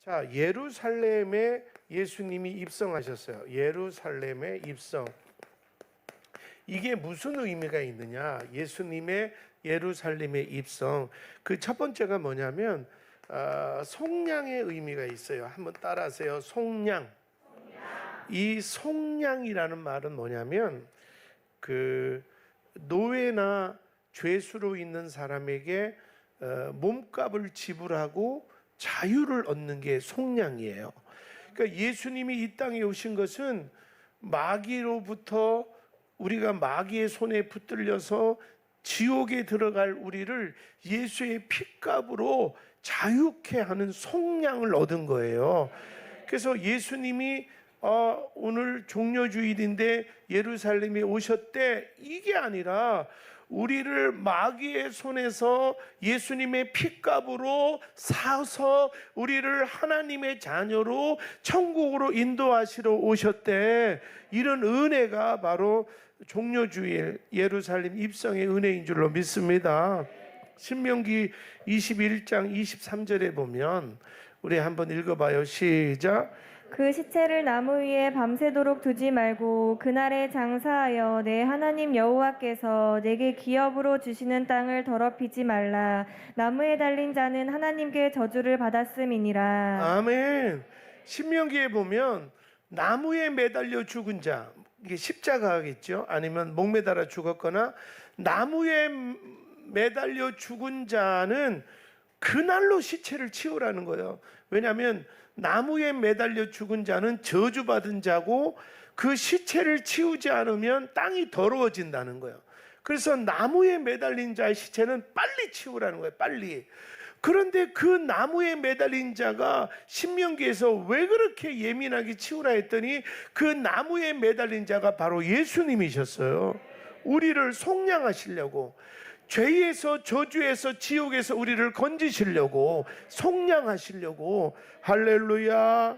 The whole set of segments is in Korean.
자, 예루살렘에 예수님이 입성하셨어요. 예루살렘에 입성. 이게 무슨 의미가 있느냐? 예수님의 예루살렘에 입성. 그 첫 번째가 뭐냐면 속량의 의미가 있어요. 한번 따라하세요. 속량. 이 속량이라는 말은 뭐냐면 그 노예나 죄수로 있는 사람에게 몸값을 지불하고 자유를 얻는 게 속량이에요. 그러니까 예수님이 이 땅에 오신 것은 마귀로부터 우리가 마귀의 손에 붙들려서 지옥에 들어갈 우리를 예수의 핏값으로 자유케 하는 속량을 얻은 거예요. 그래서 예수님이 오늘 종려주일인데 예루살렘에 오셨대, 이게 아니라 우리를 마귀의 손에서 예수님의 핏값으로 사서 우리를 하나님의 자녀로 천국으로 인도하시러 오셨대. 이런 은혜가 바로 종려주일 예루살렘 입성의 은혜인 줄로 믿습니다. 신명기 21장 23절에 보면 우리 한번 읽어봐요. 시작. 그 시체를 나무 위에 밤새도록 두지 말고 그날에 장사하여 내 하나님 여호와께서 내게 기업으로 주시는 땅을 더럽히지 말라. 나무에 달린 자는 하나님께 저주를 받았음이니라. 아멘. 신명기에 보면 나무에 매달려 죽은 자, 이게 십자가겠죠. 아니면 목매달아 죽었거나 나무에 매달려 죽은 자는 그날로 시체를 치우라는 거예요. 왜냐하면 나무에 매달려 죽은 자는 저주받은 자고 그 시체를 치우지 않으면 땅이 더러워진다는 거예요. 그래서 나무에 매달린 자의 시체는 빨리 치우라는 거예요. 빨리. 그런데 그 나무에 매달린 자가 신명기에서 왜 그렇게 예민하게 치우라 했더니 그 나무에 매달린 자가 바로 예수님이셨어요. 우리를 속량하시려고, 죄에서 저주에서 지옥에서 우리를 건지시려고, 속량하시려고. 할렐루야.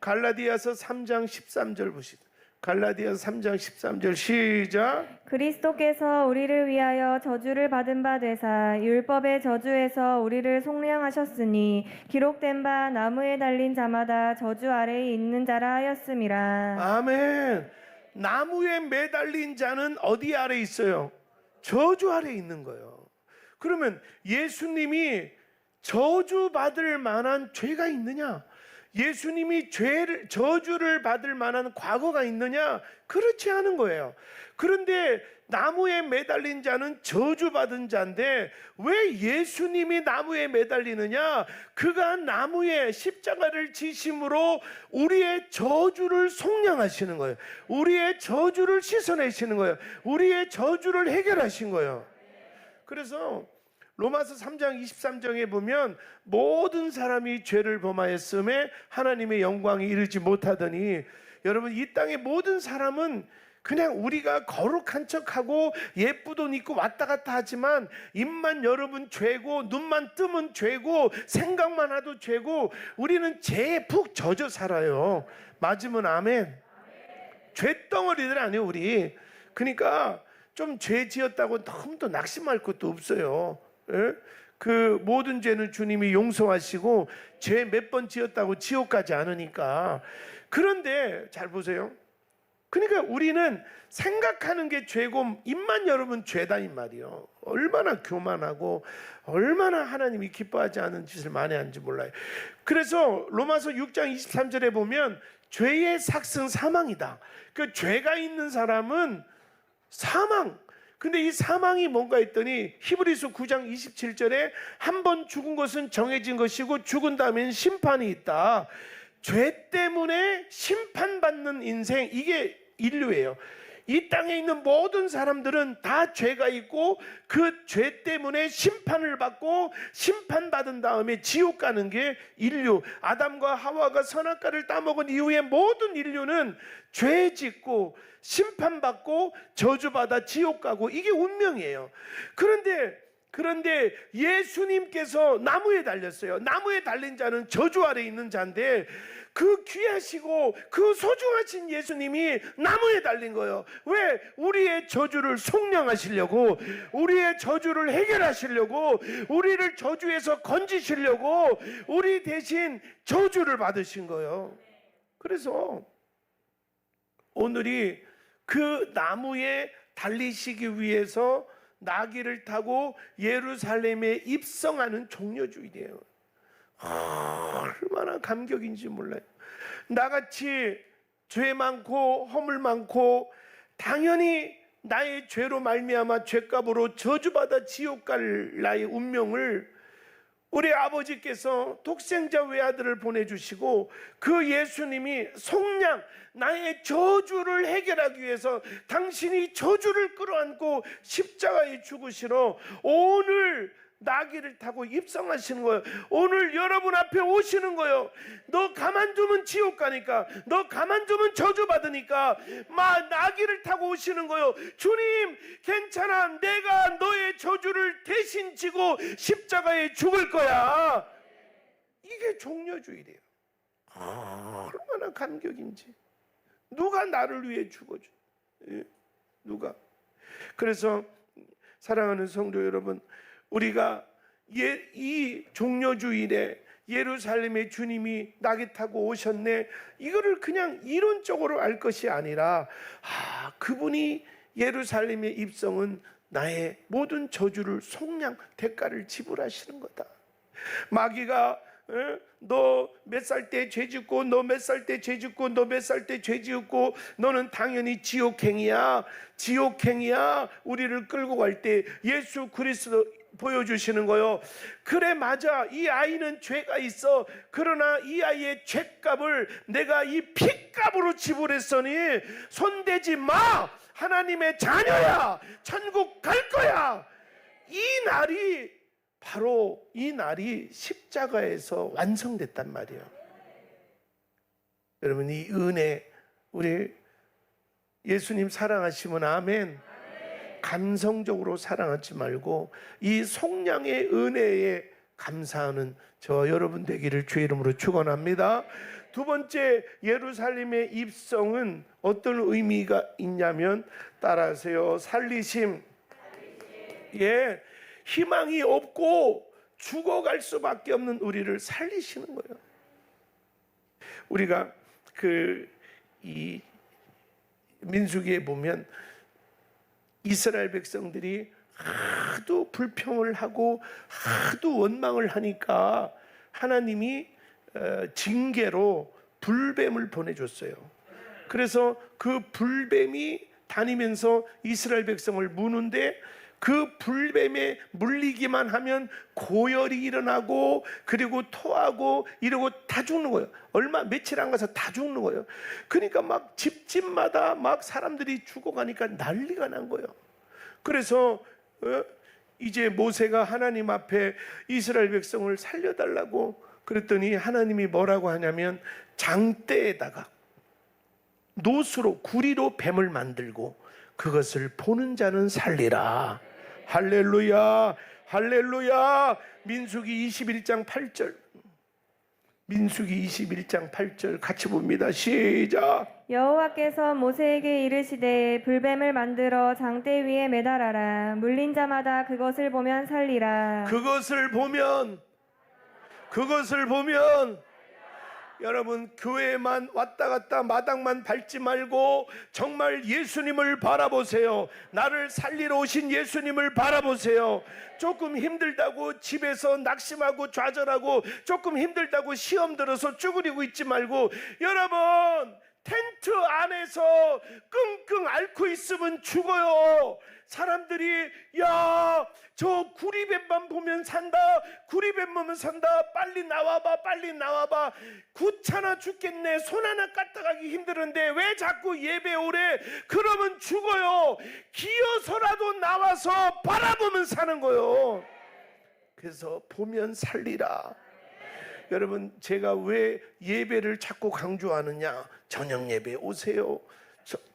갈라디아서 3장 13절 보시다. 갈라디아서 3장 13절 시작. 그리스도께서 우리를 위하여 저주를 받은 바 되사 율법의 저주에서 우리를 속량하셨으니 기록된 바 나무에 달린 자마다 저주 아래에 있는 자라 하였음이라. 아멘. 나무에 매달린 자는 어디 아래 있어요? 저주 아래 있는 거예요. 그러면 예수님이 저주받을 만한 죄가 있느냐? 예수님이 저주를 받을 만한 과거가 있느냐? 그렇지 않은 거예요. 그런데 나무에 매달린 자는 저주받은 자인데 왜 예수님이 나무에 매달리느냐? 그가 나무에 십자가를 지심으로 우리의 저주를 속량하시는 거예요. 우리의 저주를 씻어내시는 거예요. 우리의 저주를 해결하신 거예요. 그래서 로마서 3장 23절에 보면 모든 사람이 죄를 범하였음에 하나님의 영광에 이르지 못하더니, 여러분 이 땅의 모든 사람은 그냥 우리가 거룩한 척하고 예쁘도 입고 왔다 갔다 하지만 입만 열으면 죄고 눈만 뜨면 죄고 생각만 해도 죄고 우리는 죄에 푹 젖어 살아요. 맞으면 아멘. 죄덩어리들 아니에요 우리. 그러니까 좀 죄 지었다고 너무 또 낙심할 것도 없어요. 예? 그 모든 죄는 주님이 용서하시고 죄 몇 번 지었다고 지옥 가지 않으니까. 그런데 잘 보세요. 그러니까 우리는 생각하는 게 죄고 입만 열으면 죄다 이 말이요. 얼마나 교만하고 얼마나 하나님이 기뻐하지 않은 짓을 많이 하는지 몰라요. 그래서 로마서 6장 23절에 보면 죄의 삭은 사망이다. 그 죄가 있는 사람은 사망. 근데 이 사망이 뭔가 했더니 히브리서 9장 27절에 한 번 죽은 것은 정해진 것이고 죽은 다음엔 심판이 있다. 죄 때문에 심판받는 인생, 이게 인류예요. 이 땅에 있는 모든 사람들은 다 죄가 있고 그 죄 때문에 심판을 받고 심판받은 다음에 지옥 가는 게 인류. 아담과 하와가 선악과를 따먹은 이후에 모든 인류는 죄 짓고 심판받고 저주받아 지옥 가고, 이게 운명이에요. 그런데 그런데 예수님께서 나무에 달렸어요. 나무에 달린 자는 저주 아래 있는 자인데 그 귀하시고 그 소중하신 예수님이 나무에 달린 거예요. 왜? 우리의 저주를 속량하시려고, 우리의 저주를 해결하시려고, 우리를 저주에서 건지시려고 우리 대신 저주를 받으신 거예요. 그래서 오늘이 그 나무에 달리시기 위해서 나귀를 타고 예루살렘에 입성하는 종려주일이에요. 얼마나 감격인지 몰라요. 나같이 죄 많고 허물 많고 당연히 나의 죄로 말미암아 죄값으로 저주받아 지옥 갈 나의 운명을 우리 아버지께서 독생자 외아들을 보내주시고 그 예수님이 속량 나의 저주를 해결하기 위해서 당신이 저주를 끌어안고 십자가에 죽으시러 오늘 나귀를 타고 입성하시는 거예요. 오늘 여러분 앞에 오시는 거예요. 너 가만두면 지옥 가니까, 너 가만두면 저주받으니까 막 나귀를 타고 오시는 거예요. 주님 괜찮아, 내가 너의 저주를 대신 지고 십자가에 죽을 거야. 이게 종려주일이에요. 얼마나 감격인지. 누가 나를 위해 죽어줘? 누가? 그래서 사랑하는 성도 여러분, 우리가 이 종려주일에 예루살렘에 주님이 나귀 타고 오셨네, 이거를 그냥 이론적으로 알 것이 아니라 그분이 예루살렘의 입성은 나의 모든 저주를 속량 대가를 지불하시는 거다. 마귀가 너 몇 살 때 죄 짓고, 너 몇 살 때 죄 짓고, 너 몇 살 때 죄 지었고, 너는 당연히 지옥행이야, 지옥행이야. 우리를 끌고 갈 때 예수 그리스도 보여주시는 거요. 그래, 맞아. 이 아이는 죄가 있어. 그러나 이 아이의 죄값을 내가 이 피값으로 지불했으니 손대지 마. 하나님의 자녀야. 천국 갈 거야. 이 날이 바로 이 날이 십자가에서 완성됐단 말이에요. 여러분, 이 은혜, 우리 예수님 사랑하시면 아멘. 감성적으로 사랑하지 말고 이 속량의 은혜에 감사하는 저 여러분 되기를 주의 이름으로 축원합니다. 두 번째, 예루살렘의 입성은 어떤 의미가 있냐면, 따라하세요. 살리심. 예, 희망이 없고 죽어갈 수밖에 없는 우리를 살리시는 거예요. 우리가 이 민수기에 보면 이스라엘 백성들이 하도 불평을 하고 하도 원망을 하니까 하나님이 징계로 불뱀을 보내줬어요. 그래서 그 불뱀이 다니면서 이스라엘 백성을 무는데, 그 불뱀에 물리기만 하면 고열이 일어나고 그리고 토하고 이러고 다 죽는 거예요. 며칠 안 가서 다 죽는 거예요. 그러니까 막 집집마다 막 사람들이 죽어가니까 난리가 난 거예요. 그래서 이제 모세가 하나님 앞에 이스라엘 백성을 살려달라고 그랬더니 하나님이 뭐라고 하냐면, 장대에다가 노수로 구리로 뱀을 만들고 그것을 보는 자는 살리라. 할렐루야, 할렐루야. 민수기 21장 8절. 민수기 21장 8절 같이 봅니다. 시작. 여호와께서 모세에게 이르시되 불뱀을 만들어 장대 위에 매달아라. 물린 자마다 그것을 보면 살리라. 그것을 보면 여러분, 교회만 왔다 갔다 마당만 밟지 말고 정말 예수님을 바라보세요. 나를 살리러 오신 예수님을 바라보세요. 조금 힘들다고 집에서 낙심하고 좌절하고 조금 힘들다고 시험 들어서 쭈그리고 있지 말고, 여러분, 텐트 안에서 끙끙 앓고 있으면 죽어요. 사람들이 야, 저 구리뱀만 보면 산다, 구리뱀 보면 산다, 빨리 나와봐, 빨리 나와봐. 귀찮아 죽겠네, 손 하나 까딱하기 힘드는데 왜 자꾸 예배 오래? 그러면 죽어요. 기어서라도 나와서 바라보면 사는 거요. 그래서 보면 살리라. 여러분, 제가 왜 예배를 자꾸 강조하느냐? 저녁 예배 오세요,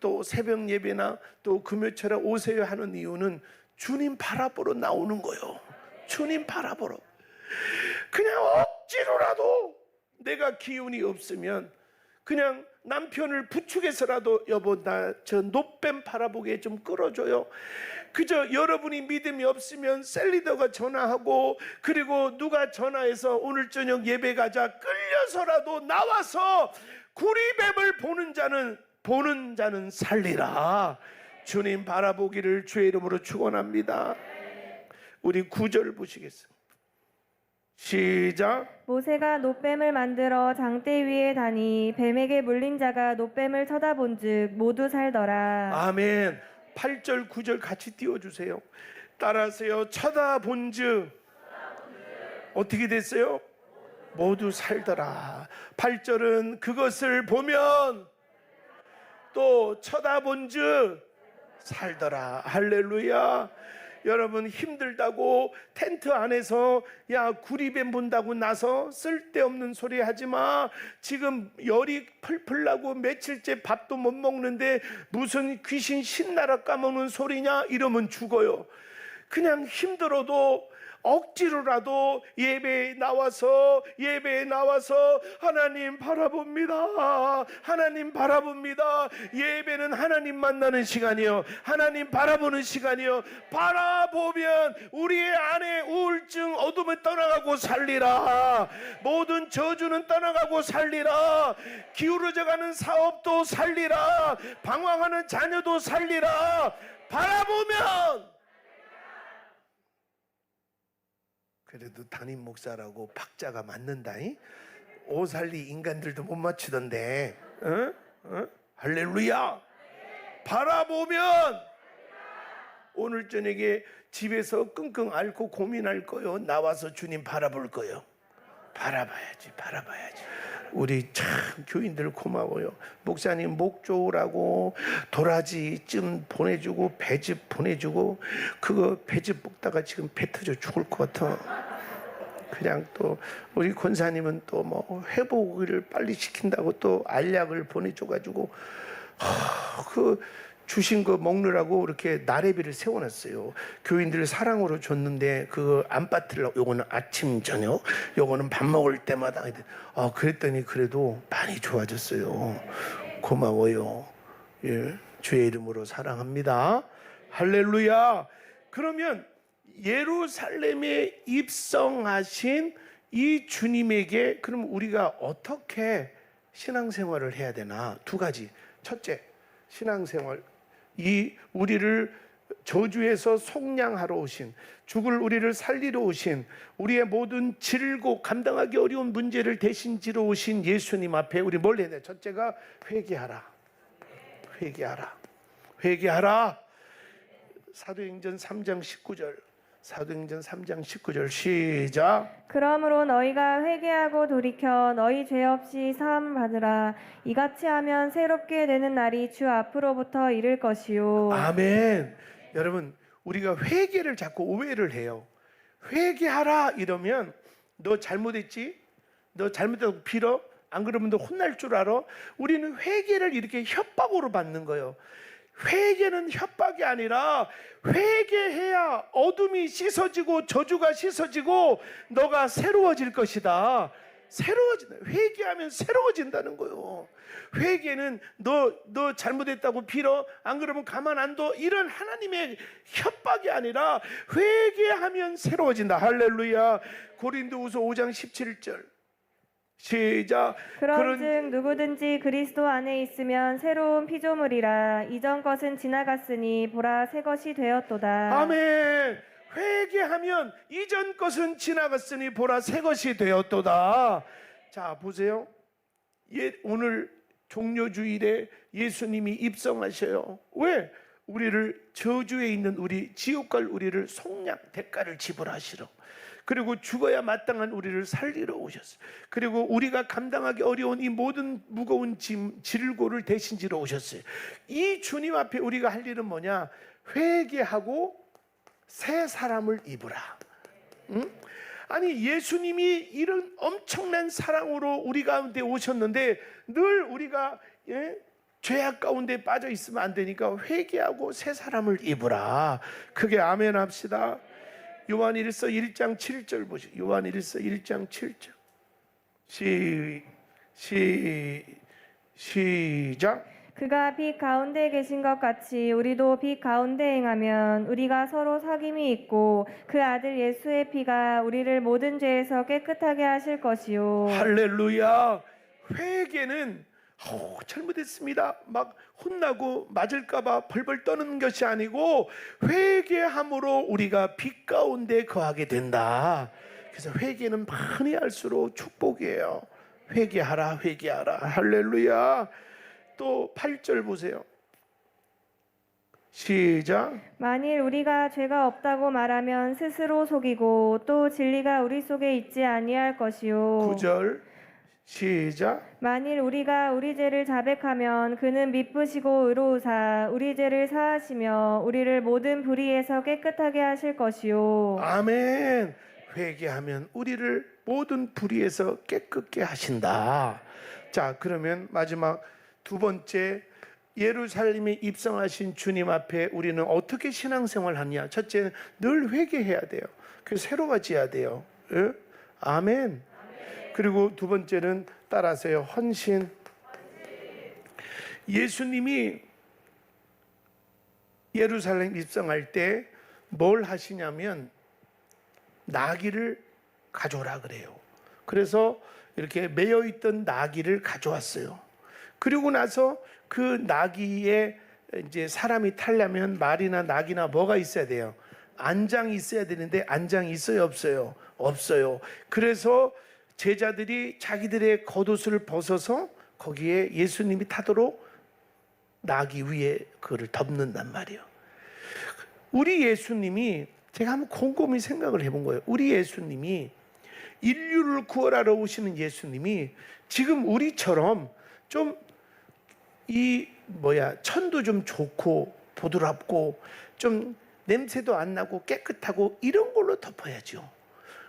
또 새벽 예배나 또 금요철에 오세요 하는 이유는 주님 바라보러 나오는 거예요. 주님 바라보러. 그냥 억지로라도 내가 기운이 없으면 그냥 남편을 부축해서라도 여보 나 저 노뱀 바라보게 좀 끌어줘요. 그저 여러분이 믿음이 없으면 셀리더가 전화하고 그리고 누가 전화해서 오늘 저녁 예배 가자 끌려서라도 나와서 구리뱀을 보는 자는 살리라. 주님 바라보기를 주의 이름으로 축원합니다. 우리 9절 보시겠습니다. 시작. 모세가 노뱀을 만들어 장대 위에 다니 뱀에게 물린 자가 노뱀을 쳐다본즉 모두 살더라. 아멘. 8절 9절 같이 띄워주세요. 따라하세요. 쳐다본즉 어떻게 됐어요? 모두 살더라. 8절은 그것을 보면 또 쳐다본즉 살더라. 할렐루야. 여러분 힘들다고 텐트 안에서 야 구리뱀 본다고 나서 쓸데없는 소리 하지마. 지금 열이 풀풀 나고 며칠째 밥도 못 먹는데 무슨 귀신 신나라 까먹는 소리냐 이러면 죽어요. 그냥 힘들어도 억지로라도 예배에 나와서 하나님 바라봅니다. 하나님 바라봅니다. 예배는 하나님 만나는 시간이요, 하나님 바라보는 시간이요. 바라보면 우리의 안에 우울증 어둠을 떠나가고 살리라. 모든 저주는 떠나가고 살리라. 기울어져가는 사업도 살리라. 방황하는 자녀도 살리라. 바라보면. 그래도 담임 목사라고 박자가 맞는다잉. 오살리 인간들도 못 맞추던데. 할렐루야. 바라보면 오늘 저녁에 집에서 끙끙 앓고 고민할 거요. 나와서 주님 바라볼 거요. 바라봐야지. 우리 참 교인들 고마워요. 목사님 목 좋으라고 도라지 찜 보내주고 배즙 보내주고 그거 배즙 먹다가 지금 배 터져 죽을 것 같아. 그냥 또 우리 권사님은 또 뭐 회복을 빨리 시킨다고 또 알약을 보내줘가지고 그 주신 거 먹느라고 이렇게 나래비를 세워놨어요. 교인들 사랑으로 줬는데 그거 안 빠뜨리려고. 요거는 아침 저녁, 요거는 밥 먹을 때마다. 그랬더니 그래도 많이 좋아졌어요. 고마워요. 예, 주의 이름으로 사랑합니다. 할렐루야. 그러면 예루살렘에 입성하신 이 주님에게 그럼 우리가 어떻게 신앙생활을 해야 되나? 두 가지. 첫째, 신앙생활. 이 우리를 저주에서 속량하러 오신, 죽을 우리를 살리러 오신, 우리의 모든 질고 감당하기 어려운 문제를 대신 지러 오신 예수님 앞에 우리 뭘 해야 돼? 첫째가 회개하라. 사도행전 3장 19절. 사도행전 3장 19절 시작. 그러므로 너희가 회개하고 돌이켜 너희 죄 없이 사함 받으라. 이같이 하면 새롭게 되는 날이 주 앞으로부터 이를 것이요. 아멘. 여러분 우리가 회개를 자꾸 오해를 해요. 회개하라 이러면 너 잘못했지? 너 잘못했다고 빌어? 안 그러면 너 혼날 줄 알아? 우리는 회개를 이렇게 협박으로 받는 거예요. 회개는 협박이 아니라 회개해야 어둠이 씻어지고 저주가 씻어지고 너가 새로워질 것이다. 회개하면 새로워진다는 거예요. 회개는 너 잘못했다고 빌어? 안 그러면 가만 안 둬? 이런 하나님의 협박이 아니라 회개하면 새로워진다. 할렐루야. 고린도후서 5장 17절 시작. 그런즉 누구든지 그리스도 안에 있으면 새로운 피조물이라. 이전 것은 지나갔으니 보라 새 것이 되었도다. 아멘. 회개하면 이전 것은 지나갔으니 보라 새 것이 되었도다. 자 보세요. 오늘 종료주일에 예수님이 입성하셔요. 왜? 우리를 저주에 있는 우리 지옥 갈 우리를 속량 대가를 지불하시러, 그리고 죽어야 마땅한 우리를 살리러 오셨어요. 그리고 우리가 감당하기 어려운 이 모든 무거운 짐 질고를 대신 지러 오셨어요. 이 주님 앞에 우리가 할 일은 뭐냐? 회개하고 새 사람을 입으라. 아니 예수님이 이런 엄청난 사랑으로 우리 가운데 오셨는데 늘 우리가 죄악 가운데 빠져 있으면 안 되니까 회개하고 새 사람을 입으라. 크게 아멘 합시다. 요한일서 1장 7절 보시죠. 요한일서 1장 7절. 시작. 그가 빛 가운데 계신 것 같이 우리도 빛 가운데 행하면 우리가 서로 사귐이 있고 그 아들 예수의 피가 우리를 모든 죄에서 깨끗하게 하실 것이요. 할렐루야. 회개는 잘못했습니다 막 혼나고 맞을까봐 벌벌 떠는 것이 아니고 회개함으로 우리가 빛 가운데 거하게 된다. 그래서 회개는 많이 할수록 축복이에요. 회개하라, 회개하라. 할렐루야. 또 8절 보세요. 시작. 만일 우리가 죄가 없다고 말하면 스스로 속이고 또 진리가 우리 속에 있지 아니할 것이요. 9절. 시작. 만일 우리가 우리 죄를 자백하면 그는 미쁘시고 의로우사 우리 죄를 사하시며 우리를 모든 불의에서 깨끗하게 하실 것이요. 아멘. 회개하면 우리를 모든 불의에서 깨끗게 하신다. 자, 그러면 마지막 두 번째, 예루살렘에 입성하신 주님 앞에 우리는 어떻게 신앙생활 하냐? 첫째는 늘 회개해야 돼요. 그래서 새로워져야 돼요. 예? 아멘. 그리고 두 번째는 따라서요, 헌신. 예수님이 예루살렘 입성할 때 뭘 하시냐면 나귀를 가져오라 그래요. 그래서 이렇게 매여 있던 나귀를 가져왔어요. 그리고 나서 그 나귀에 이제 사람이 타려면 말이나 나귀나 뭐가 있어야 돼요? 안장이 있어야 되는데 안장이 있어요, 없어요? 없어요. 그래서 제자들이 자기들의 겉옷을 벗어서 거기에 예수님이 타도록 나귀 위에 그를 덮는단 말이에요. 우리 예수님이, 제가 한번 곰곰이 생각을 해본 거예요. 우리 예수님이, 인류를 구원하러 오시는 예수님이 지금 우리처럼 좀 천도 좀 좋고 부드럽고 좀 냄새도 안 나고 깨끗하고 이런 걸로 덮어야죠.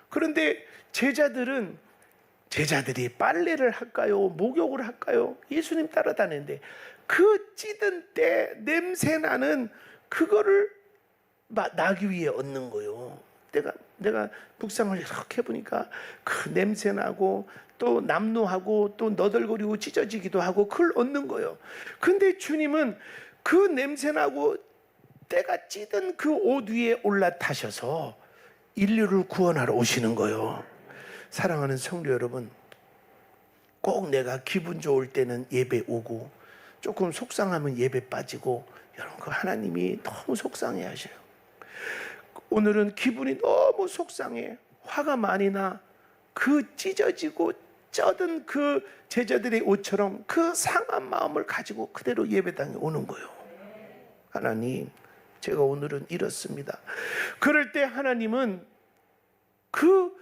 그런데 제자들이 빨래를 할까요? 목욕을 할까요? 예수님 따라다니는데 그 찌든 때 냄새 나는 그거를 나귀 위에 얹는 거예요. 내가 묵상을 이렇게 해보니까 그 냄새 나고 또 남루하고 또 너덜거리고 찢어지기도 하고 그걸 얹는 거예요. 근데 주님은 그 냄새 나고 때가 찌든 그 옷 위에 올라타셔서 인류를 구원하러 오시는 거예요. 사랑하는 성도 여러분, 꼭 내가 기분 좋을 때는 예배 오고 조금 속상하면 예배 빠지고, 여러분 그 하나님이 너무 속상해 하셔요. 오늘은 기분이 너무 속상해, 화가 많이 나, 그 찢어지고 쩌든 그 제자들의 옷처럼 그 상한 마음을 가지고 그대로 예배당에 오는 거예요. 하나님, 제가 오늘은 이렇습니다. 그럴 때 하나님은 그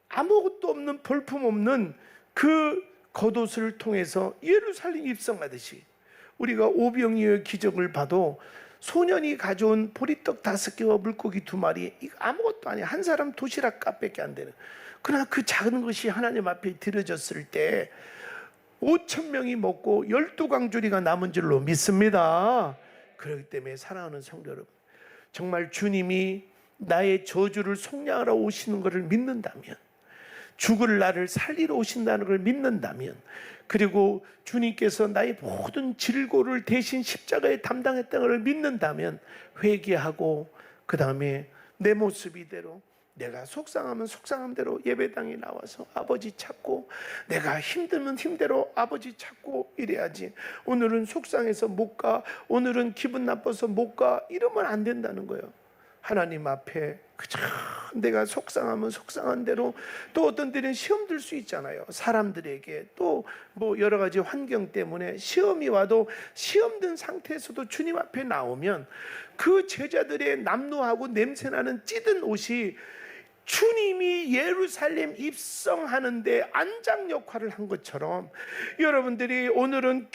아무것도 없는, 볼품 없는 그 겉옷을 통해서 예루살렘 입성하듯이, 우리가 오병이어의 기적을 봐도 소년이 가져온 보리떡 5개와 물고기 2마리, 이거 아무것도 아니야. 한 사람 도시락 값밖에 안 되는. 그러나 그 작은 것이 하나님 앞에 드려졌을 때 5,000명이 먹고 12광주리가 남은 줄로 믿습니다. 그렇기 때문에 사랑하는 성도 여러분, 정말 주님이 나의 저주를 속량하러 오시는 것을 믿는다면, 죽을 나를 살리러 오신다는 걸 믿는다면, 그리고 주님께서 나의 모든 질고를 대신 십자가에 담당했다는 걸 믿는다면, 회개하고 그 다음에 내 모습 이대로, 내가 속상하면 속상함대로 예배당에 나와서 아버지 찾고, 내가 힘들면 힘대로 아버지 찾고 이래야지. 오늘은 속상해서 못 가, 오늘은 기분 나빠서 못 가, 이러면 안 된다는 거예요. 하나님 앞에 그저 내가 속상하면 속상한 대로, 또 어떤 때는 시험 들 수 있잖아요. 사람들에게 또 뭐 여러 가지 환경 때문에 시험이 와도 시험 든 상태에서도 주님 앞에 나오면 그 제자들의 남루하고 냄새나는 찌든 옷이 주님이 예루살렘 입성하는데 안장 역할을 한 것처럼, 여러분들이 오늘은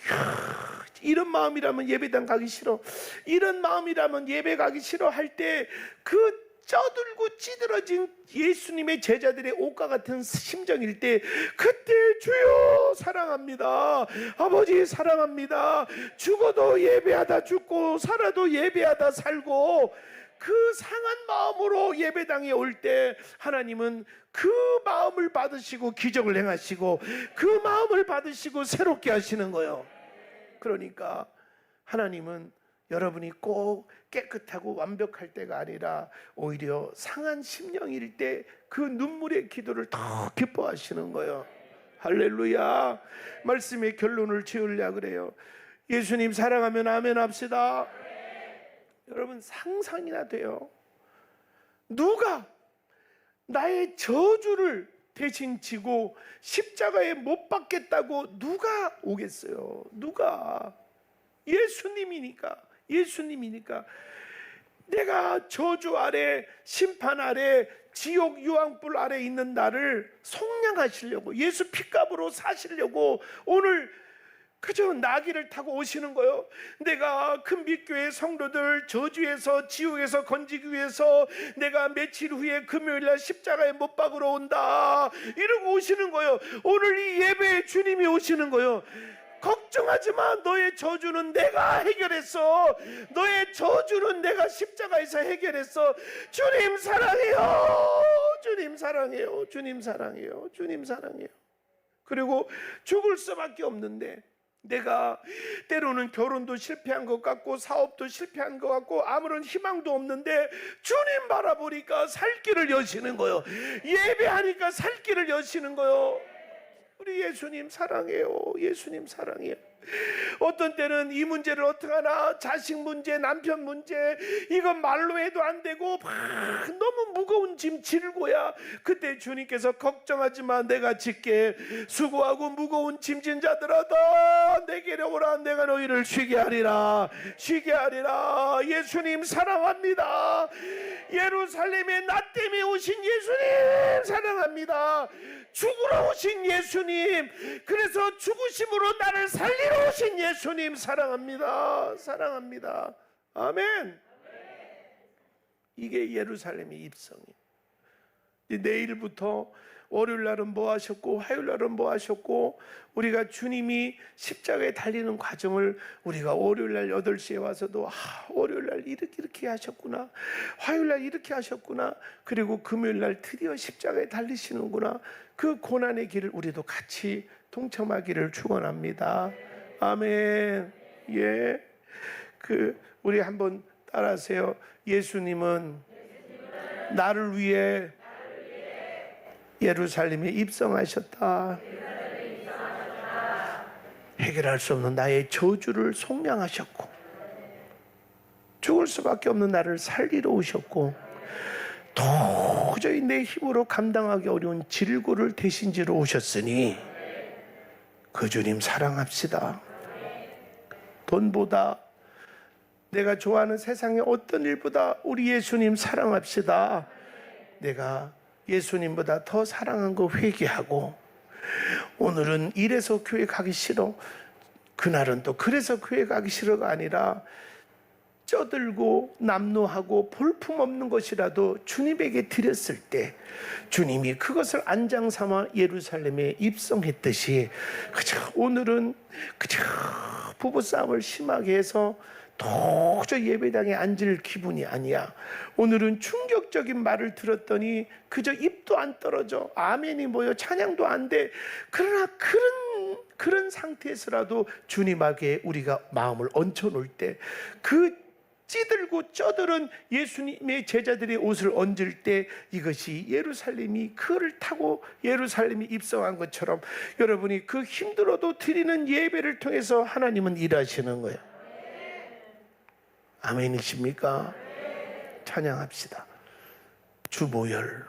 이런 마음이라면 예배당 가기 싫어, 이런 마음이라면 예배 가기 싫어 할 때, 그 쪄들고 찌들어진 예수님의 제자들의 옷과 같은 심정일 때, 그때 주여 사랑합니다, 아버지 사랑합니다, 죽어도 예배하다 죽고 살아도 예배하다 살고, 그 상한 마음으로 예배당에 올 때 하나님은 그 마음을 받으시고 기적을 행하시고 그 마음을 받으시고 새롭게 하시는 거예요. 그러니까 하나님은 여러분이 꼭 깨끗하고 완벽할 때가 아니라 오히려 상한 심령일 때 그 눈물의 기도를 더 기뻐하시는 거예요. 할렐루야. 말씀의 결론을 지으려 그래요. 예수님 사랑하면 아멘 합시다. 여러분 상상이나 돼요. 누가 나의 저주를 대신 지고 십자가에 못 박겠다고 누가 오겠어요? 누가? 예수님이니까 내가 저주 아래, 심판 아래, 지옥 유황불 아래 있는 나를 속량하시려고, 예수 핏값으로 사시려고 오늘 그저 나귀를 타고 오시는 거예요. 내가 큰빛교회 성도들 저주에서 지옥에서 건지기 위해서 내가 며칠 후에 금요일날 십자가에 못 박으러 온다 이러고 오시는 거예요. 오늘 이 예배에 주님이 오시는 거예요. 걱정하지 마. 너의 저주는 내가 해결했어. 너의 저주는 내가 십자가에서 해결했어. 주님 사랑해요. 주님 사랑해요. 주님 사랑해요. 주님 사랑해요. 그리고 죽을 수밖에 없는데 내가 때로는 결혼도 실패한 것 같고 사업도 실패한 것 같고 아무런 희망도 없는데 주님 바라보니까 살 길을 여시는 거예요. 예배하니까 살 길을 여시는 거예요. 우리 예수님 사랑해요. 예수님 사랑해요. 어떤 때는 이 문제를 어떡하나, 자식 문제, 남편 문제, 이건 말로 해도 안 되고 막 너무 무거운 짐 질고야. 그때 주님께서 걱정하지 마, 내가 짓게. 수고하고 무거운 짐진 자들아 다 내게로 오라, 내가 너희를 쉬게 하리라. 쉬게 하리라. 예수님 사랑합니다. 예루살렘에 나 때문에 오신 예수님 사랑합니다. 죽으러 오신 예수님, 그래서 죽으심으로 나를 살리러 오신 예수님 사랑합니다. 사랑합니다. 아멘. 이게 예루살렘의 입성이에요. 내일부터 월요일 날은 뭐 하셨고 화요일 날은 뭐 하셨고, 우리가 주님이 십자가에 달리는 과정을 우리가 월요일 날 8시에 와서도 월요일 날 이렇게 하셨구나, 화요일 날 이렇게 하셨구나, 그리고 금요일 날 드디어 십자가에 달리시는구나, 그 고난의 길을 우리도 같이 동참하기를 축원합니다. 아멘. 예. 우리 한번 따라하세요. 예수님은 나를 위해 예루살렘에 입성하셨다. 해결할 수 없는 나의 저주를 속량하셨고, 죽을 수밖에 없는 나를 살리러 오셨고, 도저히 내 힘으로 감당하기 어려운 질고를 대신 지러 오셨으니 그 주님 사랑합시다. 돈보다, 내가 좋아하는 세상의 어떤 일보다 우리 예수님 사랑합시다. 내가 예수님보다 더 사랑한 거 회개하고, 오늘은 이래서 교회 가기 싫어, 그날은 또 그래서 교회 가기 싫어가 아니라 쪄들고 남노하고 볼품없는 것이라도 주님에게 드렸을 때 주님이 그것을 안장 삼아 예루살렘에 입성했듯이, 그저 오늘은 그저 부부싸움을 심하게 해서 도저히 예배당에 앉을 기분이 아니야. 오늘은 충격적인 말을 들었더니 그저 입도 안 떨어져, 아멘이 뭐요, 찬양도 안 돼. 그러나 그런 상태에서라도 주님에게 우리가 마음을 얹혀놓을 때, 그 찌들고 쪄들은 예수님의 제자들의 옷을 얹을 때 이것이 예루살렘이 그를 타고 예루살렘이 입성한 것처럼 여러분이 그 힘들어도 드리는 예배를 통해서 하나님은 일하시는 거예요. 아멘이십니까? 찬양합시다. 주보혈.